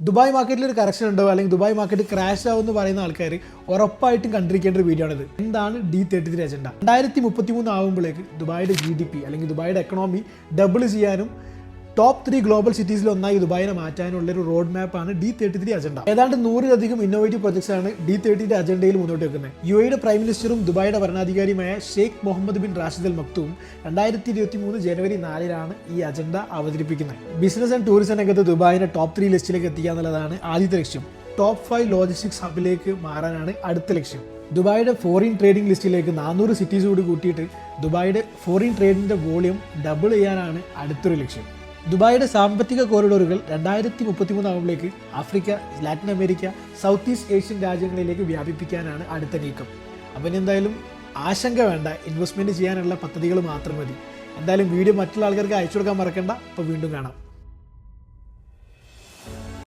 Dubai മാർക്കറ്റിൽ ഒരു correction ഉണ്ടോ അല്ലെങ്കിൽ ദുബായ് മാർക്കറ്റ് ക്രാഷ് ആവുമെന്ന് പറയുന്ന ആൾക്കാർ ഉറപ്പായിട്ടും കണ്ടിരിക്കേണ്ട ഒരു വീഡിയോ ആണിത്. എന്താണ് D33 അജണ്ട? 2033 ആകുമ്പോഴേക്ക് ദുബായിയുടെ GDP അല്ലെങ്കിൽ ദുബായിയുടെ എക്കണോമി ഡബിൾ ചെയ്യാനും ടോപ്പ് 3 ഗ്ലോബൽ സിറ്റീസിൽ ഒന്നായി ദുബായിനെ മാറ്റാനുള്ള ഒരു റോഡ് മാപ്പാണ് D33 അജണ്ട. ഏതാണ്ട് 100-ലധികം ഇന്നോവേറ്റീവ് പ്രൊജക്ട്സ് ആണ് D33 അജണ്ടയിൽ മുന്നോട്ട് വെക്കുന്നത്. UAE പ്രൈം മിനിസ്റ്ററും ദുബായിയുടെ ഭരണാധികാരിയുമായ Sheikh Mohammed bin Rashid Al Maktoum 2023 ജനുവരി 4-ാണ് ഈ അജണ്ട അവതരിപ്പിക്കുന്നത്. ബിസിനസ് ആൻഡ് ടൂറിസം രംഗത്ത് ദുബായിനെ ടോപ്പ് 3 ലിസ്റ്റിലേക്ക് എത്തിക്കുക എന്നുള്ളതാണ് ആദ്യത്തെ ലക്ഷ്യം. ടോപ്പ് 5 ലോജിസ്റ്റിക്സ് ഹബിലേക്ക് മാറാനാണ് അടുത്ത ലക്ഷ്യം. ദുബായിയുടെ ഫോറിൻ ട്രേഡിംഗ് ലിസ്റ്റിലേക്ക് 400 സിറ്റീസ് കൂടി കൂട്ടിയിട്ട് ദുബായിയുടെ ഫോറിൻ ട്രേഡിൻ്റെ വോളിയം ഡബിൾ ചെയ്യാനാണ് അടുത്തൊരു ലക്ഷ്യം. ദുബായിയുടെ സാമ്പത്തിക കോറിഡോറുകൾ 2033 ആകുമ്പോഴേക്ക് Africa, Latin America, South East Asian രാജ്യങ്ങളിലേക്ക് വ്യാപിപ്പിക്കാനാണ് അടുത്ത നീക്കം. അപ്പം എന്തായാലും ആശങ്ക വേണ്ട, ഇൻവെസ്റ്റ്മെൻറ്റ് ചെയ്യാനുള്ള പദ്ധതികൾ മാത്രം മതി. എന്തായാലും വീഡിയോ മറ്റുള്ള ആൾക്കാർക്ക് അയച്ചു കൊടുക്കാൻ മറക്കണ്ട. അപ്പോൾ വീണ്ടും കാണാം.